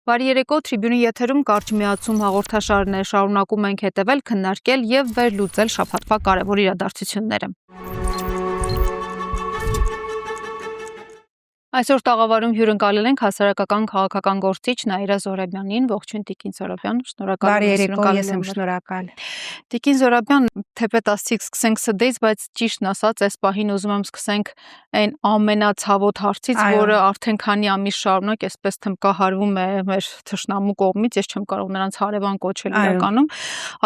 Բարի երեկո, Tribune-ի եթերում կարճ միացում հաղորդաշարն է, շարունակում ենք հետևել, քննարկել և վերլուծել շաբաթվա կարևոր իրադարձությունները։ Այսօր տաղավարում հյուրընկալել ենք հասարակական քաղաքական գործիչ Նաիրա Զոհրաբյանին, ողջույն Տիկին Զոհրաբյան, Բարի երեկո, ես եմ շնորհակալ։ Տիկին Զոհրաբյան, թեպետ ասցիք սկսենք սդից, բայց ճիշտն ասած, այս պահին ուզում եմ սկսենք այն ամենացավոտ հարցից, որը արդեն քանի ամիս շարունակ այսպես թմկահարվում է մեր թշնամու կողմից, ես չեմ կարող նրանց հարևան կոչել իրականում,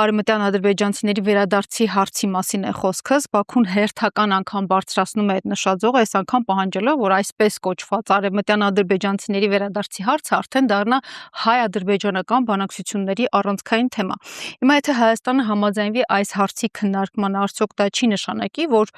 արևմտյան ադրբեջանցիների վերադարձի հարցի մասին է խոսքս, Բաքուն հերթական անգամ բարձրացնում է այդ նշաձողը, այս անգամ պահանջելով, որ այսպես կոչված արևմտյան ադրբեջանցիների վերադարձի հարցը արդեն դառնա հայ-ադրբեջանական բանակցությունների առանցքային թեմա։ Հիմա եթե Հայաստանը համաձայնվի այս հարցի քննարկման, արդյոք դա չի նշանակի, որ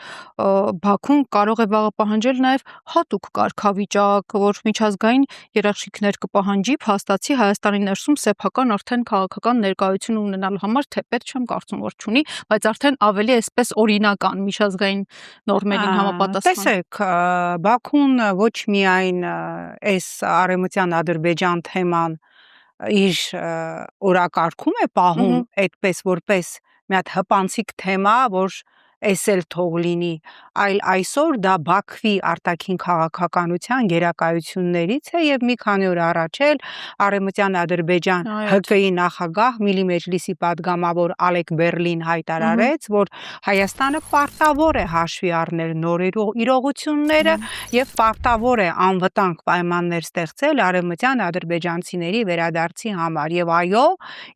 Բաքուն կարող է վաղը պահանջել նաև հատուկ կարգավիճակ, որ միջազգային երաշխիքներ կպահանջի, փաստացի Հայաստանի ներսում սեփական արդեն քաղաքական ներկայություն ունենալու համար, թեպետ չեմ կարծում, որ չունի, բայց արդեն ավելի այսպես օրինական միջազգային նորմերին համապատասխան։ Տեսեք, Բաքուն ոչ միայն այս արևմտյան Ադրբեջան թեման իր օրակարգում է պահում այդպես որպես մի հատ հպանցիկ թեմա, որ էս էլ թող լինի, այլ այսօր դա Բաքվի արտաքին քաղաքականության գերակայություններից է եւ մի քանի օր առաջ էլ արևմտյան Ադրբեջան ՀԿ-ի նախագահ Միլի Մեջլիսի падգամավոր Ալեք Բերլին հայտարարեց, որ Հայաստանը պարտավոր է հաշվի առնել նոր իրողությունները եւ պարտավոր է անվտանգ պայմաններ ստեղծել արևմտյան ադրբեջանցիների վերադարձի համար եւ այո,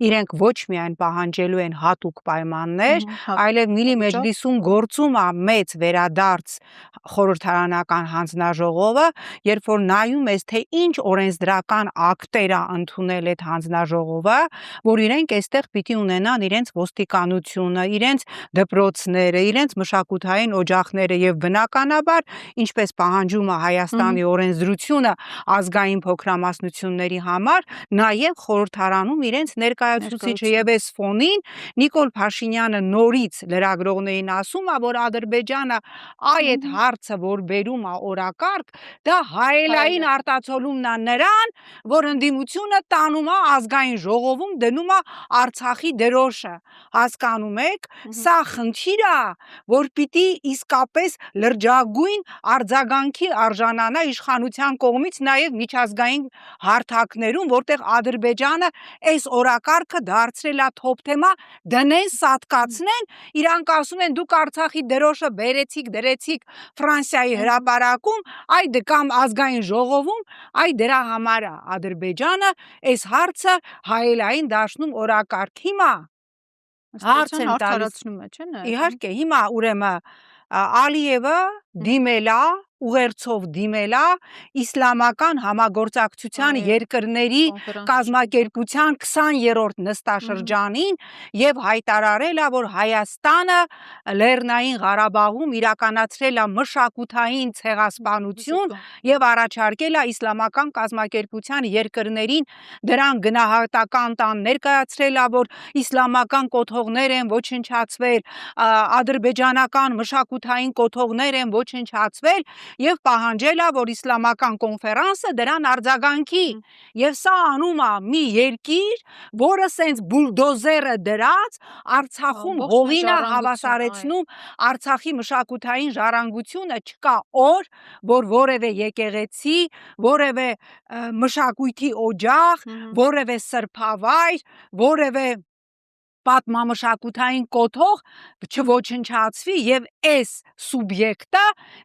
իրենք ոչ միայն պահանջելու են հատուկ պայմաններ, այլև Միլի Մեջլիսում գործում է մեծ վերադարձ խորհրդարանական հանձնաժողովը, երբ որ նայում ես, թե ինչ օրենսդրական ակտեր է ընդունել այդ հանձնաժողովը, որ իրենք այստեղ պիտի ունենան իրենց ոստիկանությունը, իրենց դպրոցները, իրենց մշակութային օջախները եւ բնականաբար, ինչպես պահանջում է Հայաստանի օրենսդրությունը ազգային փոքրամասնությունների համար, նաեւ խորհրդարանում իրենց ներկայացուցիչը եւ այս ֆոնին Նիկոլ Փաշինյանը նորից լրագրողներին ասում է, որ Ադրբեջանը այդ հարցը, որ բերում է օրակարգ, դա հայելային արտացոլումն է նրան, որ ընդդիմությունը տանում է ազգային ժողովում դնում է Արցախի դրոշը։ Հասկանում եք, սա խնդիր է, որ պիտի իսկապես լրջագույն արձագանքի արժանանա իշխանության կողմից նաև միջազգային հարթակներում, որտեղ Ադրբեջանը այս օրակարգը դարձրել է թոփ թեմա, դնեն, սատկացնեն, իրանք ասում են դուք Արցախի դրոշը բերեցիք, դրեցիք Ֆրանսիայի հրապարակում, այ կամ ազգային ժողովում, այ դրա համար է Ադրբեջանը այս հարցը հայելային դաշնում օրակարգ։ Հիմա հարց են տալիս, իհարկե, հիմա ուրեմն Ալիևը դիմել է ուղերձով դիմել է իսլամական համագործակցության երկրների կազմակերպության 20-րդ նստաշրջանին եւ հայտարարել է, որ Հայաստանը Լեռնային Ղարաբաղում իրականացրել է մշակութային ցեղասպանություն եւ առաջարկել է իսլամական կազմակերպության երկրներին դրան գնահատական տան, ներկայացրել է, որ իսլամական կոթողներ են ոչնչացվել, ադրբեջանական մշակութային կոթողներ են ոչնչացվել եւ պահանջել է, որ իսլամական կոնֆերանսը դրան արձագանքի եւ սա անում է մի երկիր, որը սենց բուլդոզերը դրած Արցախում հողին է հավասարեցնում Արցախի մշակութային ժառանգությունը, չկա օր, որ որևէ եկեղեցի, որևէ մշակույթի օջախ, որևէ սրբավայր, որևէ պատմամշակութային կոթող չոչնչացվի եւ այս սուբյեկտը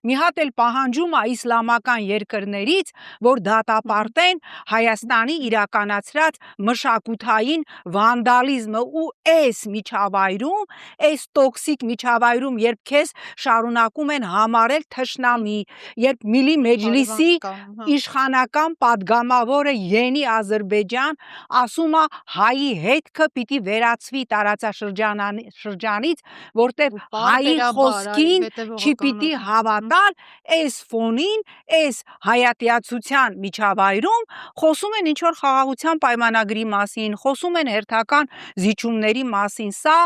մի հատ էլ պահանջում է իսլամական երկրներից, որ դատապարտեն Հայաստանի իրականացրած մշակութային վանդալիզմը ու այս միջավայրում, այս տոքսիկ միջավայրում, երբ քեզ շարունակում են համարել թշնամի, երբ Միլի Մեջլիսի իշխանական падգամավորը Յենի Ադրբեջան ասում է հայի հետքը պիտի վերացվի տարածաշրջանից, որտեղ հայի խոսքին չպիտի հավատալ, այս ֆոնին, այս հայատյացության միջավայրում խոսում են ինչ-որ խաղաղության պայմանագրի մասին, խոսում են հերթական զիջումների մասին, սա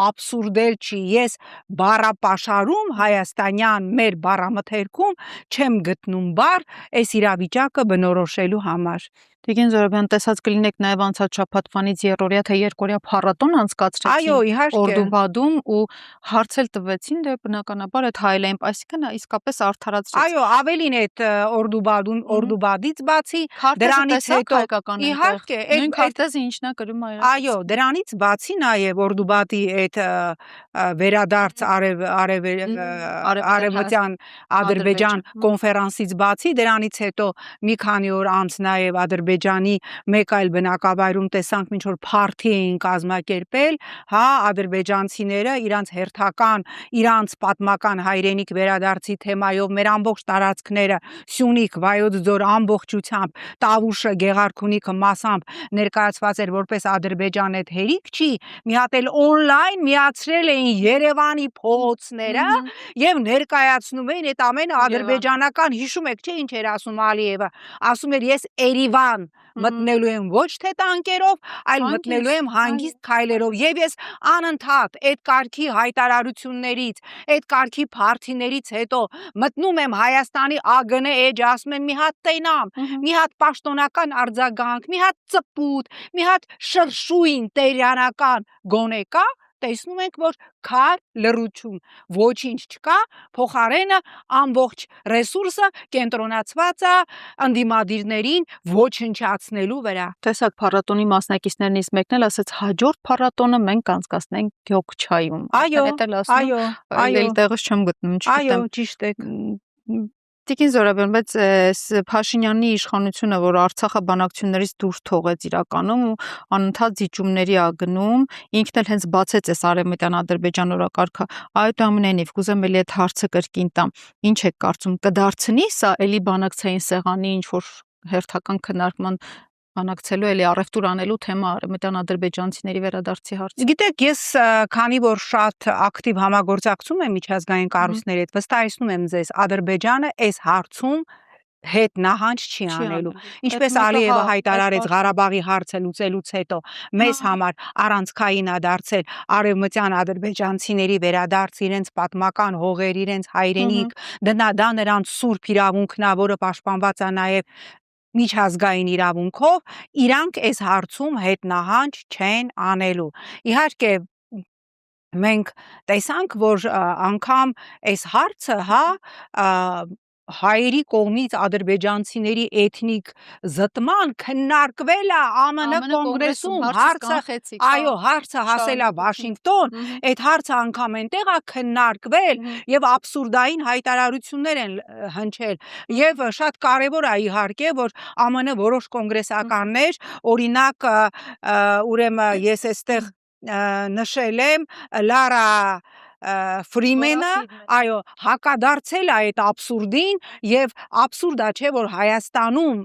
աբսուրդել չի, ես բառապաշարում հայաստանյան մեր բառամթերքում չեմ գտնում բառ այս իրավիճակը բնորոշելու համար։ Տիկին Զորաբյան, տեսած կլինեք նաև անցած շաբաթվանից երրորդյա թե երկօրյա փառատոն անցկացրեցին Այո, իհարկե։ Օրդուբադում ու հարցել տվեցին, դե բնականաբար այդ հայելային, այսինքն իսկապես արդարացրեց։ Այո, ավելին այդ Օրդուբադից բացի դրանից հետո իհարկե նույն քարտեզը ինչն է կրում այո, դրանից բացի նաև Օրդուբադի այդ վերադարձ արևմտյան Ադրբեջան կոնֆերանսից բացի դրանից հետո մի քանի օր անց նաև Ադրբեջանի մեկ այլ բնակավայրում տեսանք ինչ որ փարթի էին կազմակերպել, հա, ադրբեջանցիները իրանց հերթական, իրանց պատմական հայրենիք վերադարձի թեմայով մեր ամբողջ տարածքները Սյունիք, Վայոց ձոր ամբողջությամբ, Տավուշը, Գեղարքունիքը մասամբ ներկայացված էր որպես Ադրբեջան այդ հերիք չի, մի հատ էլ on-line միացրել էին Երևանի փողոցները եւ ներկայացնում էին այդ ամենը ադրբեջանական, հիշում եք չէ ինչ էր ասում Ալիևը, ասում էր ես Երևան մտնելու եմ ոչ թե տանկերով, այլ մտնելու եմ հանգիստ քայլերով եւ ես անընդհատ այդ կարգի հայտարարություններից, այդ կարգի փարթիներից հետո մտնում եմ Հայաստանի ԱԳՆ էջ, ասում եմ մի հատ տենամ, մի հատ պաշտոնական արձագանք, մի հատ ծպուտ, մի հատ շրշույն տերյանական գոնե կա, տեսնում ենք, որ քար լռություն, ոչինչ չկա, փոխարենը ամբողջ ռեսուրսը կենտրոնացված է ընդդիմադիրներին ոչնչացնելու վրա։ Տեսակ փառատոնի մասնակիցներից մեկն էլ ասաց հաջորդ փառատոնը մենք կանցկացնենք Գյոքչայում։ Այո, այլ տեղս չեմ գտնում, չգիտեմ։ Այո, ճիշտ է։ Տիկին Զորաբյան, բայց Փաշինյանի իշխանությունը, որ Արցախը բանակցություններից դուրս թողեց իրականում ու անընդհատ զիջումների ա գնում, ինքն էլ հենց բացեց այս արևմտյան Ադրբեջան օրակարգը, այնուամենայնիվ կուզեմ էլի այդ հարցը կրկին տամ։ Ինչ եք կարծում, կդարձնի սա էլի բանակցային սեղանի ինչ որ հերթական քննարկման բանակցելու էլի առևտուր անելու թեմա արևմտյան ադրբեջանցիների վերադարձի հարցը։ Գիտեք, ես քանի որ շատ ակտիվ համագործակցում եմ միջազգային կառույցների հետ, վստահեցնում եմ ձեզ, Ադրբեջանը այս հարցում հետ նահանջ չի անելու։ Ինչպես Ալիևը հայտարարեց Ղարաբաղի հարցը լուծելուց հետո մեզ համար առանցքային է դարձել արևմտյան ադրբեջանցիների վերադարձ իրենց պատմական հողեր, իրենց հայրենիք, դա նրանց սուրբ իրավունքն է, որը պաշտպանված է նաև միջազգային իրավունքով, իրանք այս հարցում հետ նահանջ չեն անելու։ Իհարկե մենք տեսանք, որ անգամ այս հարցը, հա, հայերի կողմից ադրբեջանցիների էթնիկ զտման քննարկվել է ԱՄՆ կոնգրեսում, հարցը, այո, հարցը հասել է Վաշինգտոն, այդ հարցը անգամ այնտեղ է քննարկվել եւ աբսուրդային հայտարարություններ են հնչել եւ շատ կարեւոր է իհարկե, որ ԱՄՆ որոշ կոնգրեսականներ, օրինակ, ուրեմն ես այստեղ նշել եմ Լարա Ֆրիմենը, այո, հակադարձել է այդ աբսուրդին եւ աբսուրդա չէ, որ Հայաստանում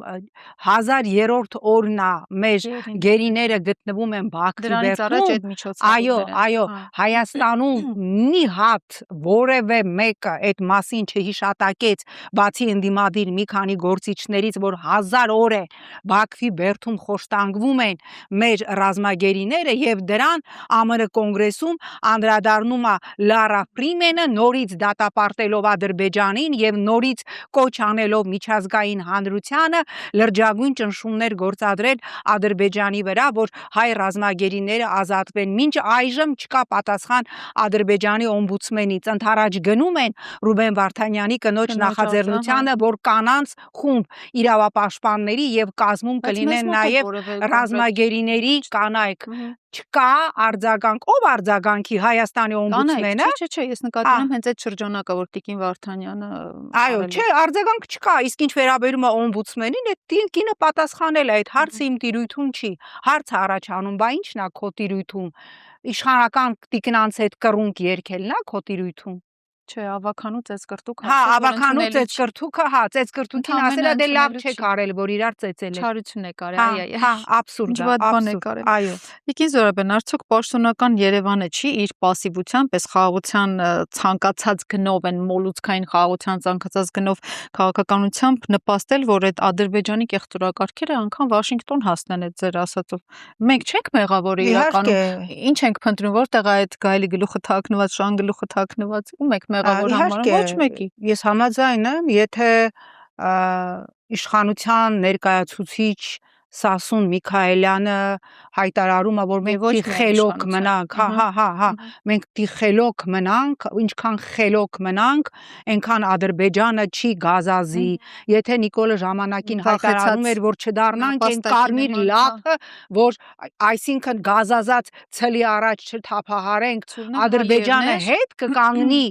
1000-րդ օրն է մեր գերիները գտնվում են Բաքվի վերքում։ Այո, Հայաստանում մի հատ որևէ մեկը այդ մասին չհիշատակեց, բացի ընդդիմադիր մի քանի գործիչներից, որ 1000 օր է Բաքվի բերդում խոշտանգվում են մեր ռազմագերիները եւ դրան ԱՄՆ կոնգրեսում անդրադառնում է Լարա Ֆրիմենը, նորից դատապարտելով Ադրբեջանին եւ նորից կոչ անելով միջազգային հանրությանը լրջագույն ճնշումներ գործադրել Ադրբեջանի վրա, որ հայ ռազմագերիները ազատվեն։ Մինչ այժմ չկա պատասխան Ադրբեջանի օմբուդսմենից, ընդառաջ գնում են Ռուբեն Վարդանյանի կնոջ նախաձեռնությանը, որ կանանց խումբ իրավապաշտպանների եւ կազմում կլինեն նաեւ ռազմագերիների կանայք։ Չկա արձագանք, ով արձագանքի Հայաստանի օմբուդսմենը։ Չէ, ես նկատի ունեմ հենց այդ շրջանակը, որ Տիկին Վարդանյանը այո, չէ, արձագանք չկա, իսկ ինչ վերաբերում է օմբուդսմենին, այդ կինը պատասխանել է, այդ հարցը իմ տիրույթում չի։ Հարցը առաջանում, բա ի՞նչն է քո տիրույթում։ Իշխանական տիկնանց հետ կռունկ երգելն է քո տիրույթում։ Չէ, ավականու ծեծկրտուկ հա, ավականու ծեծկրտուկը, հա, ծեծկրտուկին ասելա դե լավ չեք արել, որ իրար ծեծել եք։ Չարություն եք արել, այ։ Հա, աբսուրդ է, աբսուրդ։ Այո։ Տիկին Զորաբյան, արդյոք պաշտոնական Երևանը չի իր պասիվությամբ, այս խաղաղության ցանկացած գնով են մոլուցքային խաղաղության ցանկացած գնով քաղաքականությամբ նպաստել, որ այդ Ադրբեջանի կեղծորակարգերը անգամ Վաշինգտոն հասնեն այդ ձեր ասածով։ Մենք չենք մեղավորը իրականում։ Ինչ ենք փնտրում, որտեղ է այդ գայլի գլուխը թաքնված, շան գլուխը թաքնված, ում եք ոչ մեկի։ Ես համաձայն եմ, եթե իշխանության ներկայացուցիչ Սասուն Միքայելյանը հայտարարում է, որ մենք ոչ պիտի միայն խելոք իշխանության։ մնանք, հա, մենք պիտի խելոք մնանք, ինչքան խելոք մնանք, այնքան Ադրբեջանը չի գազազի։ Եթե Նիկոլը ժամանակին հայտարարում էր, որ չդառնանք այն կարմիր լափը, որ այսինքն գազազած ցլի առաջ չթափահարենք, Ադրբեջանը հետ կկանգնի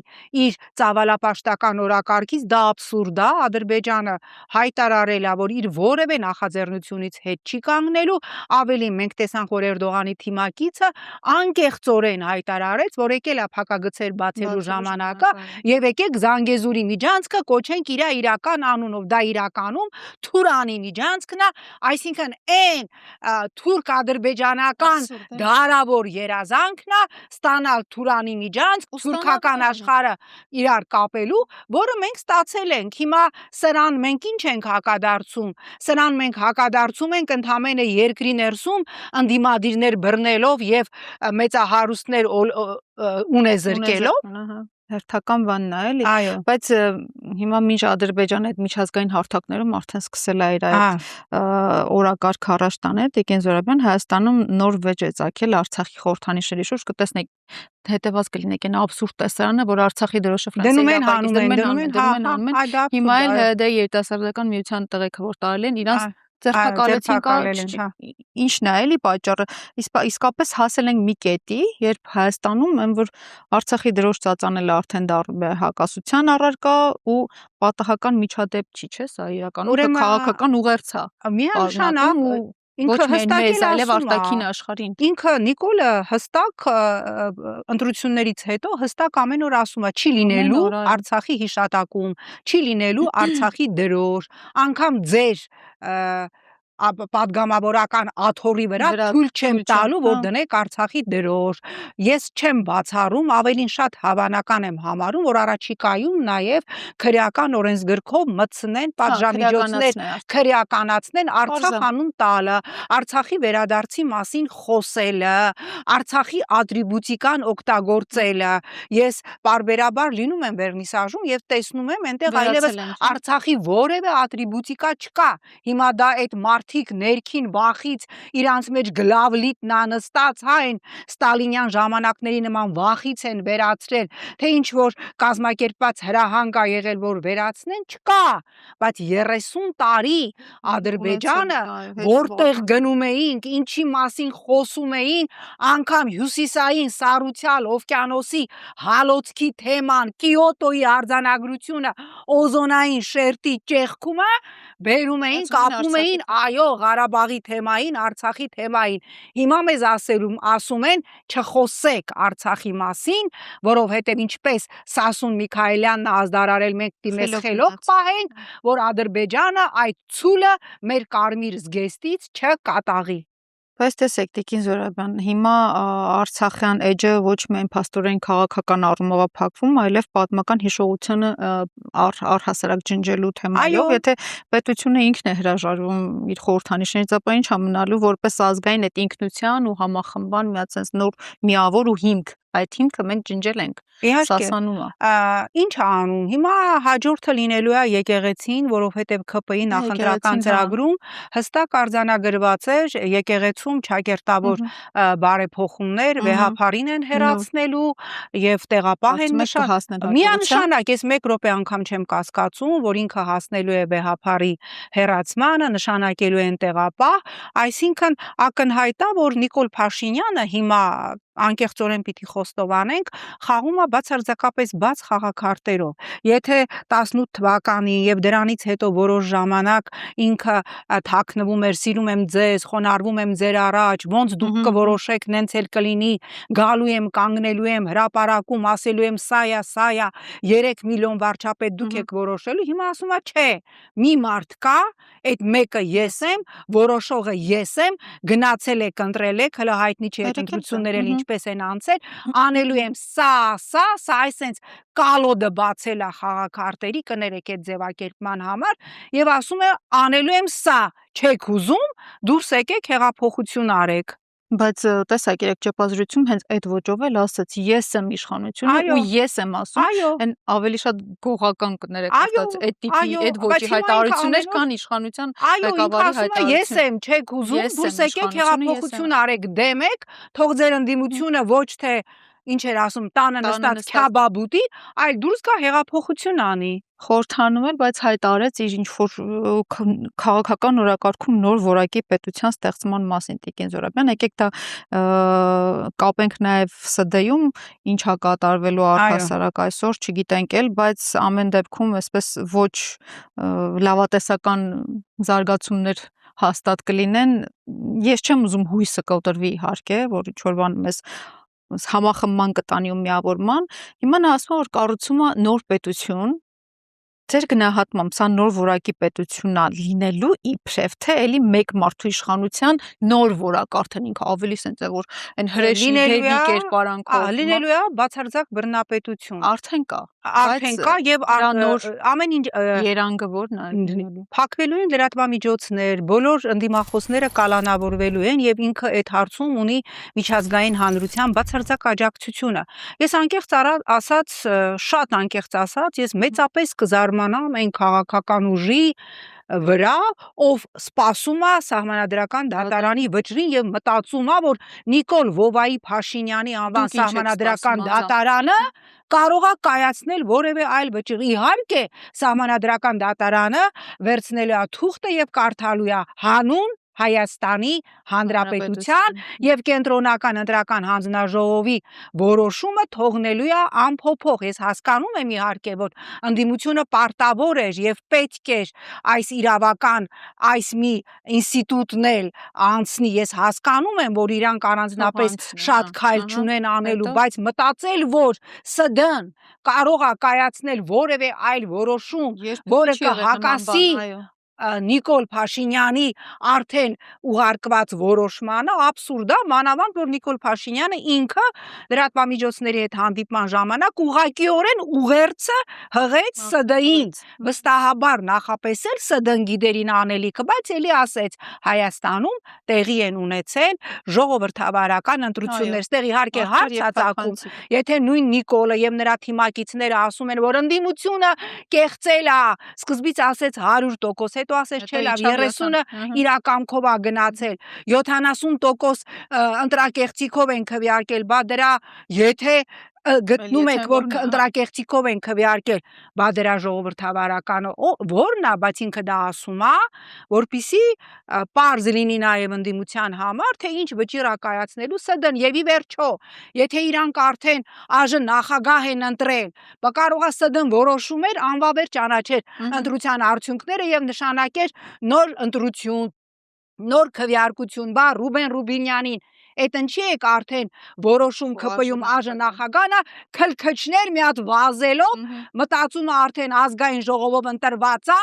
իր ծավալապաշտական օրակարգից, դա աբսուրդ է, Ադրբեջանը հայտարարել է, որ իր որևէ նախաձեռնությունից հետ չի կանգնելու, ավելի մենք տեսանք, որ Էրդողանի թիմակիցը անկեղծորեն հայտարարեց, որ եկել է փակագծեր բացելու ժամանակը եւ եկեք Զանգեզուրի միջանցքը կոչենք իր իրական անունով, դա իրականում Թուրանի միջանցքն է, այսինքն այն թուրք-ադրբեջանական դարավոր երազանքն է ստանալ Թուրանի միջանցք, թուրքական աշխարհը իրար կապելու, որը մենք ստացել ենք։ Հիմա սրան մենք ինչ ենք հակադարձում։ Սրան մենք հակադարձում ենք ընդամենը երկրի ներսում ընդդիմադիրներ բռնելով եւ մեծահարուստներ ունեզրկելով։ Հերթական բանն է, էլի, բայց հիմա մինչ Ադրբեջանը այդ միջազգային հարթակներում արդեն սկսել է իր այդ օրակարգ առաջ տանել, Տիկին Զոհրաբյան, Հայաստանում նոր վեճ է ծագել Արցախի խորհրդանիշերի շուրջ, կտեսնեք հետևած կլինեք այն աբսուրդ տեսարանը, որ Արցախի դրոշը Ֆրանսիայի դնում են, հիմա էլ ՀԴ երիտասարդական միության տղեկը որ տարել են իրանց ձերբակալեցին, ինչն է էլի պատճառը, իսկապես հասել ենք մի կետի, երբ Հայաստանում են որ Արցախի դրոշ ծածանելը արդեն դառնում է հակասության առարկա ու պատահական միջադեպ չի, չէ՞, սա իրականում քաղաքական ուղերձ է։ Միանշանակ ոչ միայն մեզ, այլև արտաքին աշխարհին։ Ինքը Նիկոլը հստակ ընտրություններից հետո հստակ ամեն օր ասում է, չի լինելու Արցախի հիշատակում, չի լինելու Արցախի դրոշ, անգամ ձեր պատգամավորական աթոռի վրա թույլ չեմ տալու, որ դնեք Արցախի դրոշ։ Ես չեմ բացառում, ավելին շատ հավանական եմ համարում, որ առաջիկայում նաև քրեական օրենսգրքով մտցնեն պատժամիջոցներ, քրեականացնեն Արցախ անուն տալը, Արցախի վերադարձի մասին խոսելը, Արցախի ատրիբուտիկան օգտագործելը։ Ես պարբերաբար լինում եմ Վերնիսաժում եւ տեսնում եմ այնտեղ այլևս Արցախի որևէ ատրիբուտիկա չկա։ Հիմա դա այդ մարդիկ ներքին վախից իրանց մեջ գլավլիտնա նստած, այն ստալինյան ժամանակների նման վախից են վերացրել, թե ինչ որ կազմակերպված հրահանգ է եղել, որ վերացնեն, չկա, բայց 30 տարի Ադրբեջանը որտեղ գնում էինք, ինչի մասին խոսում էին, անգամ հյուսիսային սառուցյալ օվկիանոսի հալոցքի թեման, Կիոտոյի արձանագրությունը, օզոնային շերտի ճեղքումը բերում էին, կապում էին, այո, Ղարաբաղի թեմային, Արցախի թեմային։ Հիմա մեզ ասում են չխոսեք Արցախի մասին, որովհետև ինչպես Սասուն Միքայելյանն ազդարարել մենք դիմես խելոք պահենք, որ Ադրբեջանը այդ ցուլը մեր կարմիր զգեստից չկատաղի։ Բայց տեսեք, Տիկին Զոհրաբյան, հիմա Արցախյան էջը ոչ միայն փաստորեն քաղաքական առումով է փակվում, այլև պատմական հիշողությունը առհասարակ ջնջելու թեմայով, եթե պետությունը ինքն է հրաժարվում իր խորհրդանիշներից, ապա ինչ է մնալու որպես ազգային այդ ինքնության ու համախմբան մի հատ նոր միավոր ու հիմք, այդ հիմքը մենք ջնջել ենք։ Սասանում է։ Ինչ է անում։ Հիմա հաջորդը լինելու է եկեղեցին, որովհետև ԿՊ-ի նախընտրական ծրագրում հստակ արձանագրված էր եկեղեցում ճակերտավոր բարեփոխումներ վեհափարին են հեռացնելու եւ տեղապահ են նշանակել։ Միանշանակ ես 1 րոպե անգամ չեմ կասկածում, որ ինքը հասնելու է վեհափարի հեռացմանը, նշանակելու են տեղապահ, այսինքն ակնհայտ է, որ Նիկոլ Փաշինյանը հիմա անկեղծորեն պիտի խոստովանենք, խաղում է բացարձակապես բաց խաղաքարտերով։ Եթե 18 թվականին եւ դրանից հետո որոշ ժամանակ ինքը թաքնվում էր, սիրում եմ ձեզ, խոնարհվում եմ ձեր առաջ, ոնց դուք կորոշեք, նենց էլ կլինի, գալու եմ, կանգնելու եմ, հրապարակում ասելու եմ սա է, 3 միլիոն վարչապետ դուք եք որոշելու, հիմա ասում է չէ, մի մարդ կա, այդ մեկը ես եմ, որոշողը ես եմ, գնացել եք, ընտրել եք, հələ հայտնի չէ այդ ընտրությունները ինչպես են անցել, անելու եմ սա, այսենց կալոդը բացել է խաղաքարտերի, կներեք այդ ձևակերպման համար եւ ասում է անելու եմ սա, չեք ուզում, դուրս եկեք հեղափոխություն արեք։ Բայց տեսակ երեք ճեպազրույցում հենց այդ ոճով էլ ասաց ես եմ իշխանությունը ու ես եմ ասում այն ավելի շատ գողական կներեք ասած այդ տիպի այդ ոճի հայտարարություններ կան իշխանության ղեկավարի հայտարարություն ես եմ չեք ուզում դուրս եկեք հեղափոխություն արեք դեմեք թող ձեր ընդդիմությունը ոչ թե ինչ էր ասում տանը նստած քյաբաբ ուտի այլ դուրս գա հեղափոխություն անի խորհրդանում էր, բայց հայտարարեց իր ինչ-որ քաղաքական օրակարգում նոր որակի պետության ստեղծման մասին Տիկին Զոհրաբյան, եկեք դա կապենք նաև ՍԴ-ում ինչա կատարվելու առհասարակ այսօր, չգիտենք էլ, բայց ամեն դեպքում այսպես ոչ լավատեսական զարգացումներ հաստատ կլինեն։ Ես չեմ ուզում հույսը կոտրվի իհարկե, որ ինչ-որ բան մեզ համախմբման կտանի ու միավորման։ Հիմա նա ասում է, որ կառուցում է նոր պետություն Ձեր գնահատմամբ սա նոր որակի պետությունն է լինելու իբրև թե էլի մեկ մարդու իշխանության նոր որակ արդեն ինքը ավելի սենց է որ այն հրեշի դեպի կերպարանքով լինելու է բացարձակ բռնապետություն արդեն կա եւ ամեն ինչ երանգը որն է լինելու փակվելու են լրատվամիջոցներ բոլոր ընդդիմախոսները կալանավորվելու են եւ ինքը այդ հարցում ունի միջազգային հանրության բացարձակ աջակցությունը ես անկեղծ ասած շատ անկեղծ ասած ես մեծապես կզարմանամ այն քաղաքական ուժի վրա ով սպասում է սահմանադրական դատարանի վճռին եւ մտածում է որ Նիկոլ Վովայի Փաշինյանի անվան սահմանադրական դատարանը կարող է կայացնել որևէ այլ վճիռ իհարկե սահմանադրական դատարանը վերցնելու է թուղթը եւ կարդալու է հանուն Հայաստանի Հանրապետության եւ կենտրոնական ընտրական հանձնաժողովի որոշումը թողնելու է անփոփոխ ես հասկանում եմ իհարկե որ ընդդիմությունը պարտավոր էր եւ պետք էր այս իրավական այս մի ինստիտուտն էլ անցնի ես հասկանում եմ որ իրանք առանձնապես շատ քայլ չունեն անելու բայց մտածել որ ՍԴ-ն կարող է կայացնել որևէ այլ որոշում որը կհակասի Նիկոլ Փաշինյանի արդեն ուղարկված որոշմանը абսուրդ է մանավանդ որ Նիկոլ Փաշինյանը ինքը լրատվամիջոցների հետ հանդիպման ժամանակ ուղղակիորեն ուղերձը հղեց ՍԴ-ին վստահաբար նախապես էլ ՍԴ-ն գիդերին անելիքը բայց էլի ասեց Հայաստանում տեղի են ունեցել ժողովրդավարական ընտրություններ ստեղ իհարկե հարց է ծագում եթե նույն Նիկոլը եւ նրա թիմակիցները ասում են որ ընդդիմությունը կեղծել է սկզբից ասեց 100% հետո ասես չէ լավ 30-ը իրակամքով է գնացել 70% ընտրակեղծիքով են քվեարկել բա դրա եթե գտնում եք որ ընտրակեղծիքով են քվեարկել բա դրա ժողովրդավարականը որն է բայց ինքը դա ասում է որպիսի պարզ լինի նաև ընդդիմության համար թե ինչ վճիռ է կայացնելու ՍԴ-ն եւ ի վերջո եթե իրանք արդեն ԱԺ նախագահ են ընտրել բա կարող է ՍԴ-ն որոշումներ անվավեր ճանաչել ընտրության արդյունքները եւ նշանակեր նոր ընտրություն նոր քվեարկություն բա Ռուբեն Ռուբինյանին Այդ ինչի եք արդեն որոշում ԿՊ-ում ԱԺ նախագահը քլքչներ մի հատ վազելով մտածում է արդեն ազգային ժողովով ընտրված է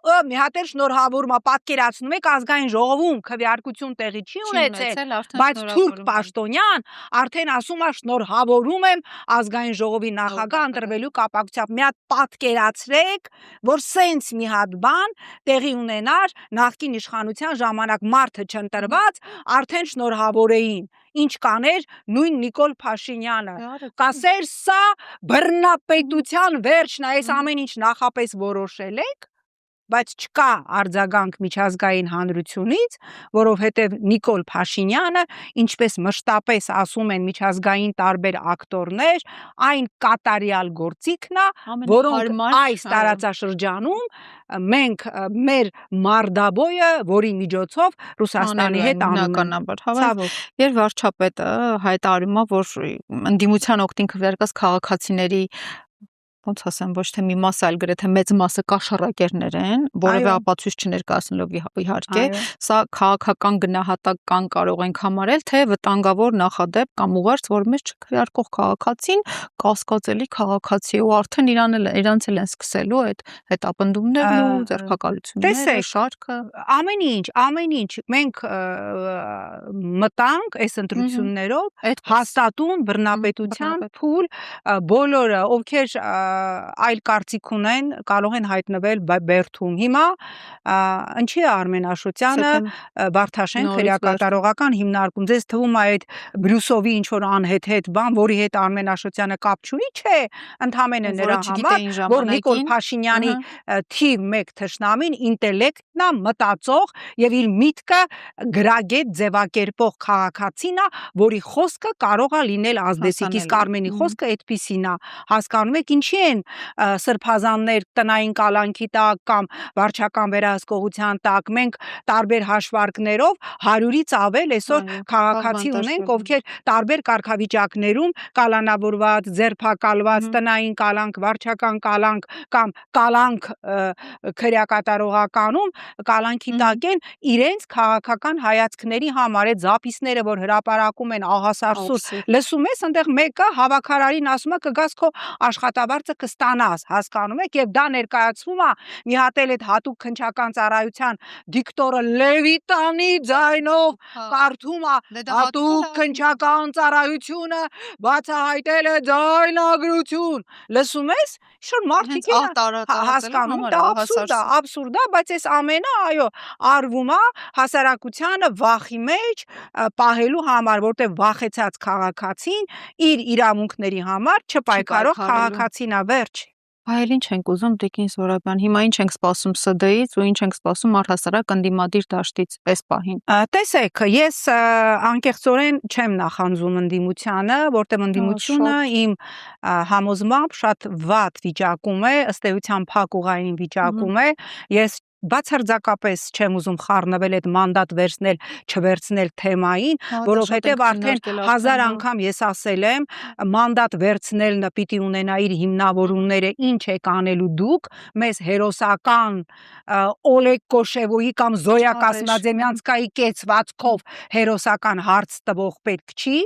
մի հատ էլ շնորհավորում է պատկերացնում եք ազգային ժողովում քվեարկություն տեղի չի ունեցել բայց Թուրք Պաշտոնյան արդեն ասում է շնորհավորում եմ ազգային ժողովի նախագահ ընտրվելու կապակցությամբ մի հատ պատկերացրեք որ սենց մի հատ բան տեղի ունենար նախկին իշխանության ժամանակ մարդը չընտրված արդեն շնորհավորեին ինչ կաներ նույն Նիկոլ Փաշինյանը կասեր սա բռնապետության վերջն է այս ամեն ինչ նախապես որոշել եք բայց չկա արձագանք միջազգային հանրությունից, որովհետև Նիկոլ Փաշինյանը, ինչպես մշտապես ասում են միջազգային տարբեր ակտորներ, այն կատարյալ գործիքն է, որոնք այս տարածաշրջանում մենք մեր մարդաբոյը, որի միջոցով Ռուսաստանի հետ անում ենք։ Երբ վարչապետը հայտարարում է, որ ընդդիմության օգտին քվեարկած քաղաքացիների ոնց ասեմ, ոչ թե մի մասը, այլ գրեթե մեծ մասը կաշառակերներ են, որևէ ապացույց չներկայացնելով իհարկե, սա քաղաքական գնահատական կարող ենք համարել, թե վտանգավոր նախադեպ կամ ուղերձ, որ մեզ չքվեարկող քաղաքացին կասկածելի քաղաքացի ու արդեն իրանց էլ են սկսելու այդ հետապնդումներն ու ձերբակալությունները, շարքը։ Ամեն ինչ մենք մտանք այս ընտրություններով հաստատուն բռնապետության փուլ բոլորը ովքեր այլ կարծիք ունեն, կարող են հայտնվել բերդում։ Հիմա ինչի է Արմեն Աշոտյանը Վարդաշեն քրեակատարողական հիմնարկում։ Ձեզ թվում է այդ Բրյուսովի ինչ որ անհետ բան, որի հետ Արմեն Աշոտյանը կապ չունի, չէ, ընդհանրապես նրա համար, որ Նիկոլ Փաշինյանի թիվ 1 թշնամին ինտելեկտն է, մտածող եւ իր միտքը գրագետ ձևակերպող քաղաքացին է, որի խոսքը կարող է լինել ազդեցիկ, իսկ Արմենի խոսքը այդպիսին է։ Հասկանում եք ինչի են սրբազաններ տնային կալանքի տակ կամ վարչական վերահսկողության տակ, մենք տարբեր հաշվարկներով 100-ից ավել այսօր քաղաքացի ունենք, ովքեր տարբեր կարգավիճակներում կալանավորված, ձերբակալված, տնային կալանք, վարչական կալանք կամ կալանք քրեակատարողականում կալանքի տակ են իրենց քաղաքական հայացքների համար այդ զապիսները, որ հրապարակում են ահասարսուր, լսում ես, այնտեղ մեկը հավաքարարին ասում է կգաս քո աշխատավարձը կստանաս, հասկանում եք, եւ դա ներկայացվում է մի հատ էլ այդ հատուկ քննչական ծառայության դիկտորը Լևիտանի ձայնով կարդում է հատուկ քննչական ծառայությունը բացահայտել է ձայնագրություն, լսում ես, շուտ մարդիկ են հասկանում, դա աբսուրդ է, բայց այս ամենը այո արվում է հասարակությանը վախի մեջ պահելու համար, որտեղ վախեցած քաղաքացին իր իրավունքների համար չպայքարող քաղաքացին է, վերջ։ Այլ ինչ ենք ուզում Տիկին Զոհրաբյան, հիմա ինչ ենք սպասում ՍԴ-ից ու ինչ ենք սպասում առհասարակ ընդդիմադիր դաշտից այս պահին։ Տեսեք, ես անկեղծորեն չեմ նախանձում ընդդիմությանը, որտեղ ընդդիմությունը իմ համոզմամբ շատ վատ վիճակում է, ըստ էության փակ ուղային վիճակում է, ես բացարձակապես չեմ ուզում խառնվել այդ մանդատ վերցնել, չվերցնել թեմային, որովհետև արդեն 1000 անգամ ես ասել եմ, մանդատ վերցնելն պիտի ունենա իր հիմնավորումները, ինչ եք անելու դուք, մեզ հերոսական Օլեգ Կոշևոյի կամ Զոյա Կասմաձեմյանցկայի կեցվածքով հերոսական հարց տվող պետք չի,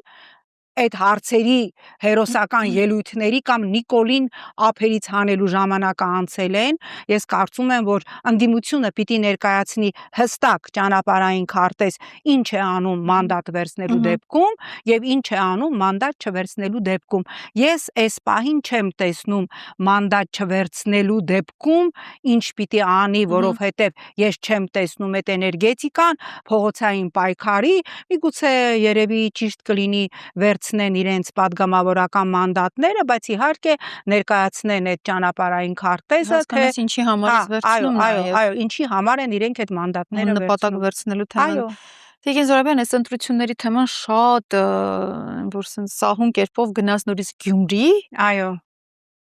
այդ հարցերի հերոսական ելույթների կամ Նիկոլին ափերից հանելու ժամանակը անցել են, ես կարծում եմ, որ ընդդիմությունը պիտի ներկայացնի հստակ ճանապարհային քարտեզ, ինչ է անում մանդատ վերցնելու դեպքում եւ ինչ է անում մանդատ չվերցնելու դեպքում։ Ես այս պահին չեմ տեսնում մանդատ չվերցնելու դեպքում ինչ պիտի անի, որովհետեւ ես չեմ տեսնում այդ էներգետիկան փողոցային պայքարի, միգուցե երևի ճիշտ կլինի վերցնեն իրենց падգամավորական մանդատները, բայց իհարկե ներկայացնեն այդ ճանապարհային քարտեզը, թե ինչի համար է վերցնում, այո, ինչի համար են իրենք այդ մանդատները նպատակ վերցնելու թեման։ Տիկին Զոհրաբյան, այս ընտրությունների թեման շատ որ սահուն կերպով գնաց նորից Գյումրի, այո,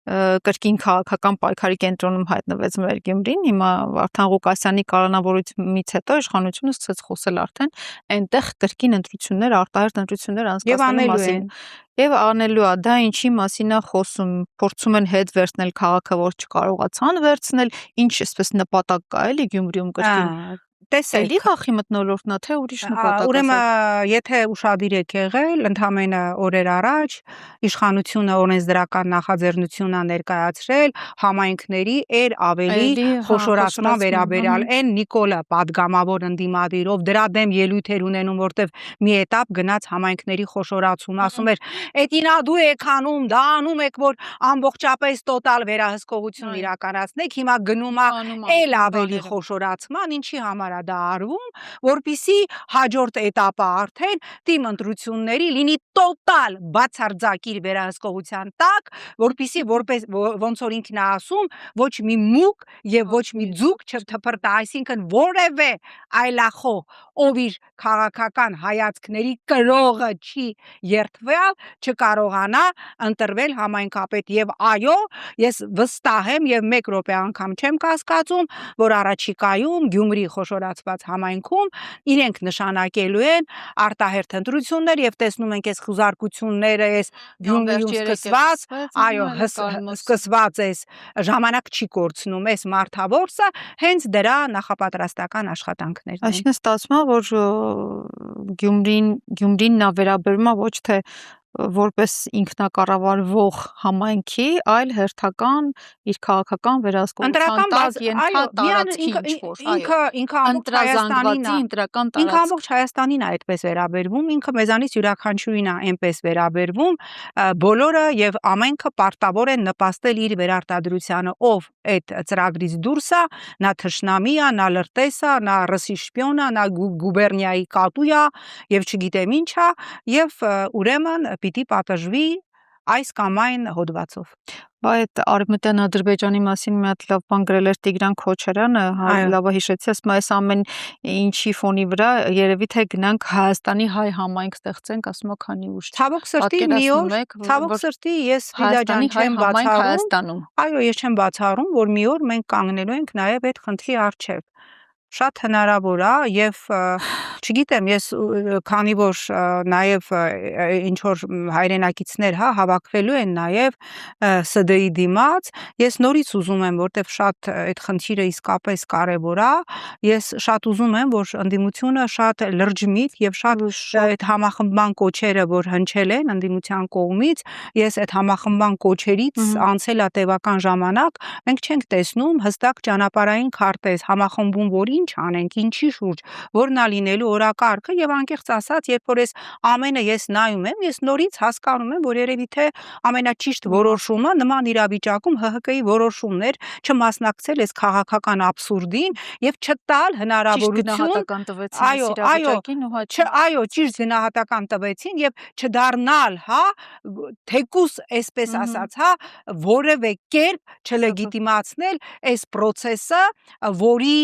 կրկին քաղաքական պայքարի կենտրոնում հայտնվեց մեր Գյումրին, հիմա Վարդան Ղուկասյանի կալանավորումից հետո իշխանությունը սկսեց խոսել արդեն այնտեղ կրկին ընտրություններ, արտահերթ ընտրություններ անցկացնելու մասին։ Եվ անելու է, դա ինչի մասին է խոսում, փորձում են հետ վերցնել քաղաքը, որ չկարողացան վերցնել, ինչ այսպես նպատակ կա էլի Գյումրիում կրկին։ Տեսեք, էլի խախի մթնոլորտն է, թե ուրիշ նպատակ։ Ուրեմն, եթե ուշադիր եք եղել, ընդամենը օրեր առաջ իշխանությունը օրենսդրական նախաձեռնություն է ներկայացրել համայնքների ավելի խոշորացման վերաբերյալ։ Այն Նիկոլը падգամավոր ընդդիմադիրով դրա դեմ ելույթեր ունենում, որտեվ մի էտապ գնաց համայնքների խոշորացում, ասում էր, «Էդինա դու եք անում, դա անում եք, որ ամբողջապես տոտալ վերահսկողություն իրականացնեք», հիմա գնում է ավելի խոշորացման, ինչի համար դա արվում, որպիսի հաջորդ էտապը արդեն թիմ ընտրությունների լինի տոտալ բացարձակ իր վերահսկողության տակ, որպիսի ոնց որ ինքն է ասում, ոչ մի մուկ եւ ոչ մի ձուկ չթփրտա, այսինքն որևէ այլախոհ, ով իր քաղաքական հայացքների կրողը չի երթվել, չկարողանա ընտրվել համայնքապետ եւ այո, ես վստահ եմ եւ 1 րոպե անգամ չեմ կասկածում, որ առաջիկայում Գյումրի խոշորացված համայնքում իրենք նշանակելու են արտահերթ ընտրություններ եւ տեսնում ենք այս խուզարկությունները, այս Գյումրիում սկսված, այո, սկսված էս ժամանակ չի կորցնում, այս մարդավորսը հենց դրա նախապատրաստական աշխատանքներն են։ Այսինքն ստացվում է, որ Գյումրին նա վերաբերում է ոչ թե որպես ինքնակառավարվող համայնքի, այլ հերթական իր քաղաքական վերահսկողության տակ ենթատարածքի ինչ-որ, ինքը ամբողջ Հայաստանին է այդպես վերաբերվում, ինքը մեզանից յուրաքանչյուրին է այնպես վերաբերվում, բոլորը եւ ամենքը պարտավոր են նպաստել իր վերարտադրությանը, ով այդ ծրագրից դուրս է, նա թշնամի է, նա լրտես է, նա ռուսի շպիոն է, նա գուբերնիայի կատու է եւ չգիտեմ ինչ է, եւ ուրեմն պիտի պատժվի այս կամ այն հոդվածով։ Այդ Արևմտյան Ադրբեջանի մասին մի հատ լավ բան գրել էր Տիգրան Քոչարյանը, լավը հիշեցի, ասում է, այս ամեն ինչի ֆոնի վրա երևի թե գնանք Հայաստանի հայ համայնք ստեղծենք, ասում է, քանի ուշ։ Ցավոք սրտի ես Լիլա ջան չեմ բացառում։ Այո, ես չեմ բացառում, որ մի օր մենք կանգնելու ենք նաև այդ խնդրի առջև։ Շատ հնարավոր է եւ չգիտեմ, ես քանի որ նաև ինչ որ հայրենակիցներ հավաքվելու են նաև ՍԴ-ի դիմաց, ես նորից ուզում եմ, որտեվ շատ այդ խնդիրը իսկապես կարևոր է, ես շատ ուզում եմ, որ ընդդիմությունը շատ լրջմիտ եւ շատ այդ համախմբման կոչերը, որ հնչել են ընդդիմության կողմից, ես այդ համախմբման կոչերից անցել է տևական ժամանակ, մենք չենք տեսնում հստակ ճանապարհային քարտեզ, համախմբում որ ինչ անենք, ինչի շուրջ, որն է լինելու օրակարգը եւ անկեղծ ասած, երբ որ ես ամենը ես նայում եմ, ես նորից հասկանում եմ, որ երևի թե ամենաճիշտ որոշումը նման իրավիճակում ՀՀԿ-ի որոշումն էր չմասնակցել այս քաղաքական աբսուրդին եւ չտալ հնարավորություն այո, ճիշտ գնահատական տվեցին եւ չդառնալ, թեկուս այսպես ասած, որևէ կերպ չլեգիտիմացնել այս process-ը, որի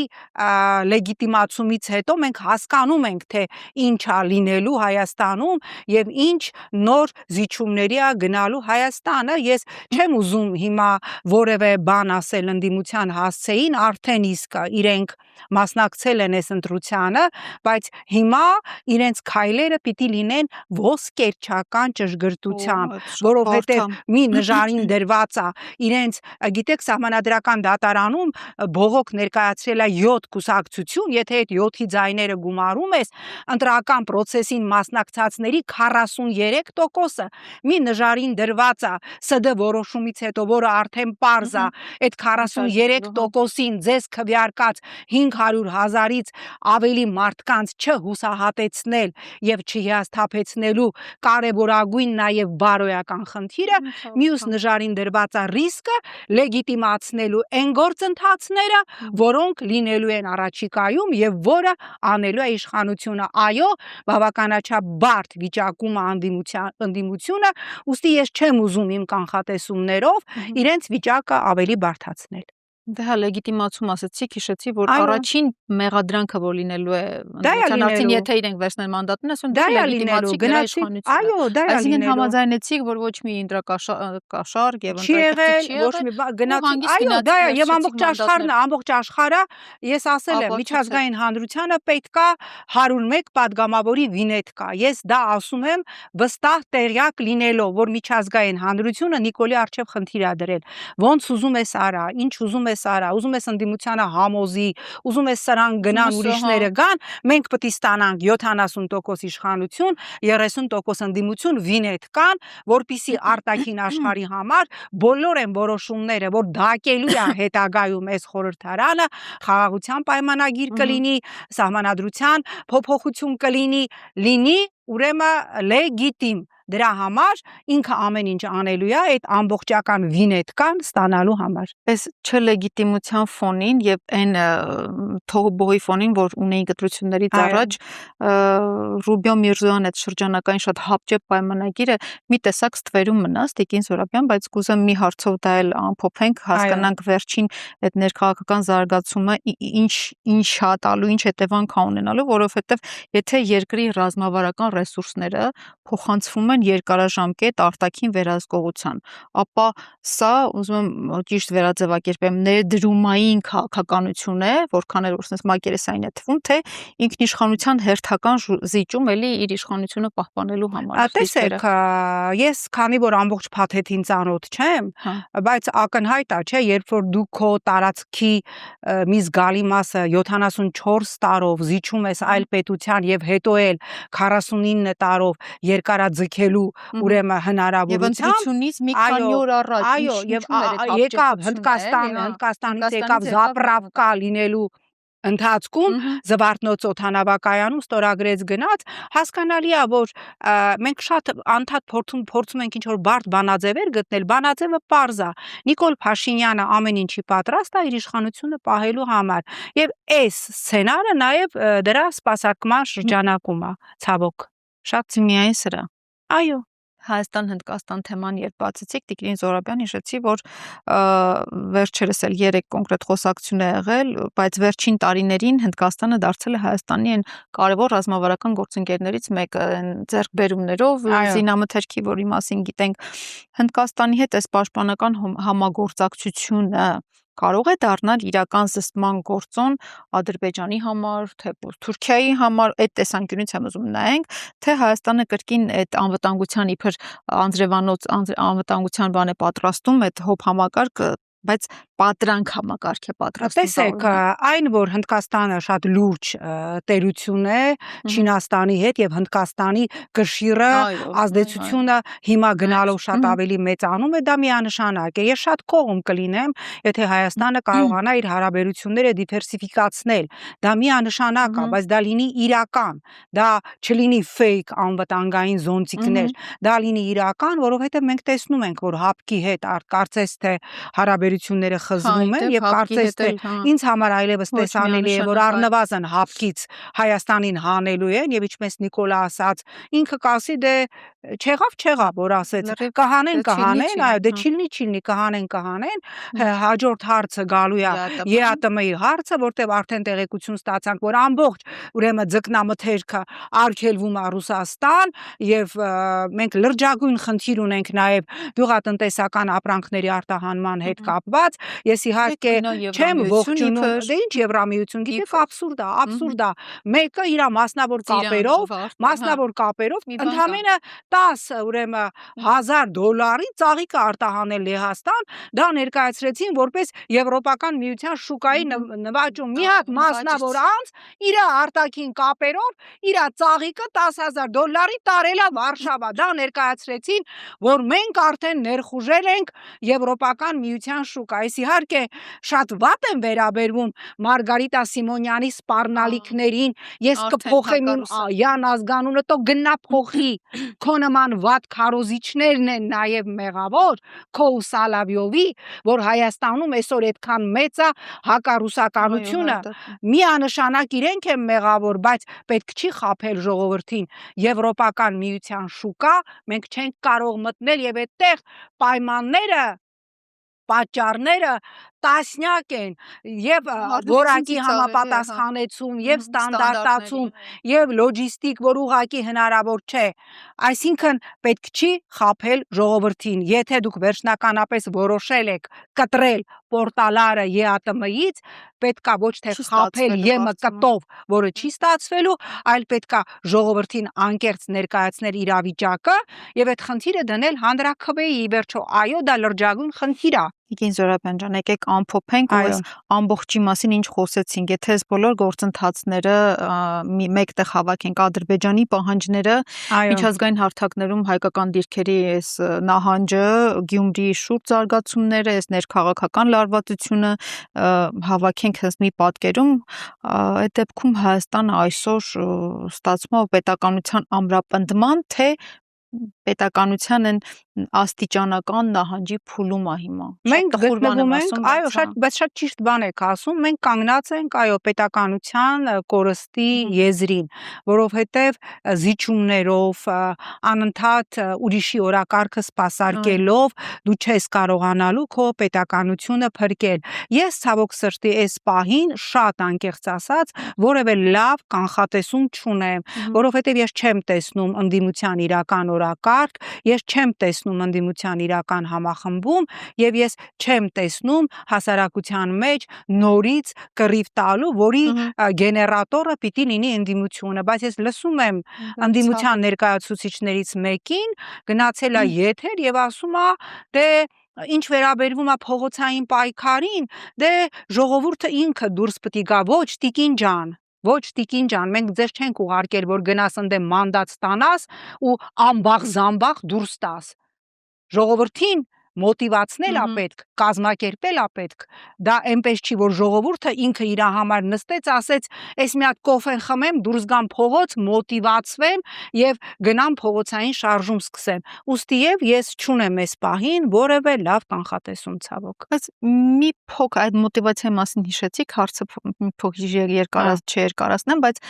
լեգիտիմացումից հետո մենք հասկանում ենք, թե ինչ է լինելու Հայաստանում եւ ինչ նոր զիջումների է գնալու Հայաստանը։ Ես չեմ ուզում հիմա որևէ բան ասել ընդդիմության հասցեին, արդեն իսկ իրենք մասնակցել են այս ընտրությանը, բայց հիմա իրենց քայլերը պիտի լինեն ոսկերչական ճշգրտությամբ, որովհետեւ մի նժարին դրված է իրենց, գիտեք, սահմանադրական դատարանում բողոք ներկայացրել է 7 կուսակցություն, եթե այդ 7-ի ձայները գումարում ես, ընտրական process-ին մասնակցածների 43%-ը մի նժարին դրված է ՍԴ որոշումից հետո, որը արդեն պարզ է, այդ 43%-ին ձեզ քվեարկած 500,000-ից ավելի մարդկանց չհուսահատեցնել եւ չհիասթափեցնելու կարեւորագույն նաեւ բարոյական խնդիրը, մյուս նժարին դրված է ռիսկը լեգիտիմացնելու այն գործընթացները, որոնք լինելու են առաջիկայում եւ որը անելու է իշխանությունը։ Այո, բավականաչափ բարդ վիճակում է ընդդիմությունը, ուստի ես չեմ ուզում իմ կանխատեսումներով իրենց վիճակը ավելի բարդացնել։ Դե հա, լեգիտիմացում ասացիք, հիշեցի, որ առաջին մեղադրանքը որ լինելու է ընդդիմության արդեն եթե իրենք վերցնեն մանդատն, ասում դե լեգիտիմացի դրա իշխանությունը։ Այո, դա է լինելու։ Այսինքն համաձայնեցիք, որ ոչ մի ինտրակաշառք եւ ընտրակցիկ չի ոչ մի գնացի։ Այո, դա է եւ ամբողջ աշխարհը, ես ասել եմ, միջազգային հանրությանը պետքա 101 падգամավորի վինետկա։ Ես դա ասում եմ վստահ տեղյակ լինելով, որ միջազգային հանրությունը Նիկոլի արչեւ խնդիր է դրել։ Ոնց ուզում ես արա, ինչ ուզում ես արա, ուզում ես ընդդիմությանը համոզի, ուզում ես սրան գնան ուրիշները գան, մենք պետք է ստանանք 70% իշխանություն, 30% ընդդիմություն վինետ կան, որպիսի արտաքին աշխարհի համար բոլոր են որոշումները, որ դակելու է հետագայում այս խորհրդարանը, խաղաղության պայմանագիր կլինի, սահմանադրության փոփոխություն կլինի, ուրեմն լեգիտիմ դրա համար ինքը ամեն ինչ անելու է այդ ամբողջական վինետկան ստանալու համար։ Այս չլեգիտիմության ֆոնին եւ այն թողբողի ֆոնին, որ ունեին գտրություններից առաջ, Ռուբիո Միրզոյան այդ շրջանակային շատ հապճեպ պայմանագիրը մի տեսակ ստվերում մնաց Տիկին Զորաբյան, բայց կուզեմ մի հարցով դա էլ ամփոփենք, հասկանանք վերջին այդ ներքաղաքական զարգացումը ինչ է տալու, ինչ հետևանք է ունենալու, որովհետեւ եթե երկրի ռազմավարական ռեսուրսները փոխանցվում են երկարաժամկետ արտաքին վերահսկողության, ապա սա ուզում եմ ճիշտ վերաձևակերպեմ ներդրումային քաղաքականություն է, որքան էլ որսնես մակերեսային է թվում, թե ինքնիշխանության հերթական զիջում էլի իր իշխանությունը պահպանելու համար։ Տեսեք, ես քանի որ ամբողջ փաթեթին ծանոթ չեմ, բայց ակնհայտ է, չէ, երբ որ դու քո տարածքի մի զգալի մասը 74 տարով զիջում ես այլ պետության եւ հետո էլ 49 տարով երկարաձգ արգելելու ուրեմն հնարավորությամբ ընտրությունից մի քանի օր առաջ այո եւ եկավ Հնդկաստանից եկավ Զապրավկա լինելու ընթացքում Զվարթնոց օդանավակայանում ստորագրեց գնաց հասկանալի է որ մենք շատ անդադ փորձում ենք ինչ որ բարդ բանաձևեր գտնել բանաձևը պարզ է Նիկոլ Փաշինյանը ամեն ինչի պատրաստ է իր իշխանությունը պահելու համար եւ այս սցենարը նաեւ դրա սպասարկման շրջանակում է ցավոք շատ միայն սրա այո Հայաստան-Հնդկաստան թեման երբ բացեցիք Տիկին Զոհրաբյան հիշեցի, որ վերջերս էլ 3 կոնկրետ խոսակցություն է եղել, բայց վերջին տարիներին Հնդկաստանը դարձել է Հայաստանի այն կարևոր ռազմավարական գործընկերներից մեկը, ձեռքբերումներով, զինամթերքի, որի մասին գիտենք, Հնդկաստանի հետ այս պաշտպանական համագործակցությունը կարող է դառնալ իրական զսպման գործոն Ադրբեջանի համար, թե Թուրքիայի համար, այդ տեսանկյունից եմ ուզում նայենք, թե Հայաստանը կրկին այդ անվտանգության իբր անձրևանոց անվտանգության բան է պատրաստում, այդ հոբ համակարգ, բայց պատրանք համակարգ է պատրաստում։ Տեսեք, այն որ Հնդկաստանը շատ լուրջ տերություն է Չինաստանի հետ եւ Հնդկաստանի կշիռը ազդեցությունը հիմա գնալով շատ ավելի մեծանում է, դա միանշանակ է։ Ես շատ կողմ կլինեմ, եթե Հայաստանը կարողանա իր հարաբերությունները դիվերսիֆիկացնել։ Դա միանշանակ է, բայց դա լինի իրական, դա չլինի fake անվտանգային զոնտիկներ, դա լինի իրական, որովհետեւ մենք տեսնում ենք, որ հապկի հետ կարծես թե հարաբերությունները խզվում են եւ կարծես թե ինձ համար այլևս տեսանելի է որ առնվազն հապկից Հայաստանին հանելու են եւ ինչպես Նիկոլա ասաց ինքը կասի դե չեղավ որ ասեց կհանեն այո դե չիլնի կհանեն հաջորդ հարցը գալու է ԵԱՏՄ-ի հարցը որտեղ արդեն տեղեկություն ստացանք որ ամբողջ ուրեմն ձկնամթերքը արգելվում է Ռուսաստան եւ մենք լրջագույն խնդիր ունենք նաեւ գյուղատնտեսական ապրանքների արտահանման հետ կապված ես իհարկե չեմ ողջունում դե ինչ Եվրամիություն գիտեք աբսուրդ է մեկը իր մասնավոր կապերով ընդհանրապես 10 ուրեմն $1000 ծաղիկը արտահանել Լեհաստան դա ներկայացրեցին որպես եվրոպական միության շուկայի նվաճում մի հատ մասնավոր անձ իր արտաքին կապերով իր ծաղիկը $10,000 տարել է Վարշավա դա ներկայացրեցին որ մենք արդեն ներխուժել ենք եվրոպական միության շուկայից իհարկե շատ վատ եմ վերաբերվում Մարգարիտա Սիմոնյանի սպառնալիքներին ես կփոխեմ իմ Յան ազգանունը તો գնա փոխի քո նման վատ քարոզիչներն են նաև մեղավոր քո Սալավյովի որ Հայաստանում այսօր այդքան մեծ է հակառուսականությունը միանշանակ իրենք են մեղավոր բայց պետք չի խաբել ժողովրդին եվրոպական միության շուկա մենք չենք կարող մտնել եւ այդտեղ պայմանները պատճառները տասնյակ են եւ որակի համապատասխանեցում եւ ստանդարտացում եւ լոջիստիկ որ ուղղակի հնարավոր չէ այսինքն պետք չի խաբել ժողովրդին եթե դուք վերջնականապես որոշել եք կտրել պորտալարը ԵԱՏՄ-ից պետքա ոչ թե խաբել ԵՄ կտով որը չի ստացվելու այլ պետքա ժողովրդին անկեղծ ներկայացնել իրավիճակը եւ այդ խնդիրը դնել հանրաքվեի վերջո այո դա լրջագույն խնդիր է Տիկին Զոհրաբյան ջան, եկեք ամփոփենք ու այս ամբողջի մասին ինչ խոսեցինք, եթե այս բոլոր գործընթացները մեկտեղ հավաքենք Ադրբեջանի պահանջները, միջազգային հարթակներում հայկական դիրքերի այս նահանջը, Գյումրիի շուրջ զարգացումները, այս ներքաղաքական լարվածությունը հավաքենք հենց մի պատկերում, այդ դեպքում Հայաստանը այսօր ստացվում է պետականության ամրապնդման, թե պետականության են աստիճանական նահանջի փուլում է հիմա։ Մենք գտնվում ենք, այո, բայց շատ ճիշտ բան եք ասում, մենք կանգնած ենք, այո, պետականության կորստի եզրին, որովհետև զիջումներով, անընդհատ ուրիշի օրակարգը սպասարկելով դու չես կարողանալու քո պետականությունը փրկել։ Ես ցավոք սրտի այս պահին շատ անկեղծ ասած, որևէ լավ կանխատեսում չունեմ, որովհետև ես չեմ տեսնում ընդդիմության իրական օրակարգ, ես չեմ տեսնում ընդդիմության իրական համախմբում եւ ես չեմ տեսնում հասարակության մեջ նորից կռիվ տալու, որի գեներատորը պիտի լինի ընդդիմությունը, բայց ես լսում եմ ընդդիմության ներկայացուցիչներից մեկին գնացել է եթեր եւ ասում է դե ինչ վերաբերվում է փողոցային պայքարին, դե ժողովուրդը ինքը դուրս պիտի գա, ոչ տիկին ջան ոչ տիկին ջան, մենք ձեզ չենք ուղարկել, որ գնաս ընդեմ մանդատ ստանաս ու ամբախ զամբախ դուրս տաս։ Ժողովրդին մոտիվացնել է պետք, կազմակերպել է պետք։ Դա այնպես չի, որ ժողովուրդը ինքը իր համար նստեց, ասեց, «Էս մի հատ կոֆեն խմեմ, դուրս գամ փողոց, մոտիվացվեմ եւ գնամ փողոցային շարժում սկսեմ»։ Ուստիև ես չունեմ այս պահին որևէ լավ կանխատեսում ցավոք։ Բայց մի փոքր այդ մոտիվացիայի մասին հիշեցիք, հարցը մի փոքր երկարացնեմ, բայց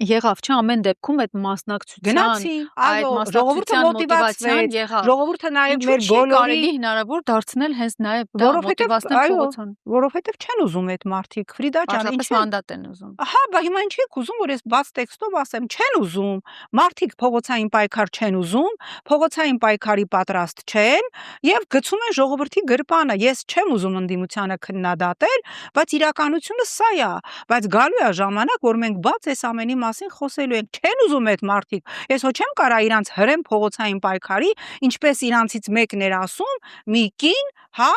եղավ չէ ամեն դեպքում այդ մասնակցության գնացի, այո, ժողովուրդը մոտիվացվեց, ժողովուրդը նաև մեր բոլորի կարելի հնարավոր դարձնել հենց նաև դա մոտիվացնել փողոցան, որովհետև չեն ուզում այդ մարդիկ, Ֆրիդա ջան, ինչի մանդատ են ուզում։ Ահա, բա հիմա ինչի եք ուզում, որ ես բաց տեքստով ասեմ, չեն ուզում, մարդիկ փողոցային պայքար չեն ուզում, փողոցային պայքարի պատրաստ չեն եւ գցում են ժողովրդի գրպանը։ Ես չեմ ուզում ընդդիմությանը քննադատել, բայց իրականությունը սա է, բայց գալու է ժամանակ, որ մենք բաց այս ամենի մասին խոսելու ենք, չեն ուզում այդ մարդիկ։ Ես հո չեմ կարա իրանց հրեմ փողոցային պայքարի, ինչպես իրանցից մեկն էր ասում, մի կին, հա,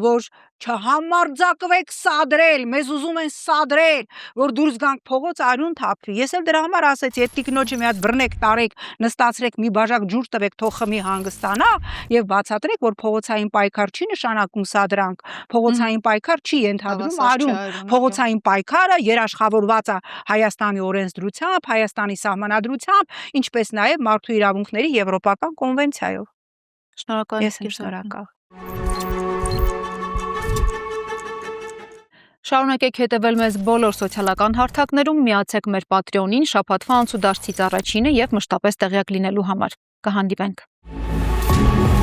որ չհամարձակվեք սադրել, մեզ ուզում են սադրել, որ դուրս գանք փողոց արյուն թափվի։ Ես էլ դրա համար ասեցի, այդ տիկնոջը մի հատ բռնեք, տարեք, նստացրեք, մի բաժակ ջուր տվեք, թող խմի հանգստանա եւ բացատրեք, որ փողոցային պայքար չի նշանակում սադրանք, փողոցային պայքար չի ենթադրում արյուն, փողոցային պայքարը երաշխավորված է Հայաստանի օրենսդրությամբ, Հայաստանի սահմանադրությամբ, ինչպես նաեւ մարդու իրավունքների եվրոպական կոնվենցիայով։ Շնորհակալ եմ, շնորհակալ։ Շարունակեք հետևել մեզ բոլոր սոցիալական հարթակներում, միացեք մեր Patreon-ին շաբաթվա անցուդարձից առաջինը եւ մշտապես տեղյակ լինելու համար։ Կհանդիպենք։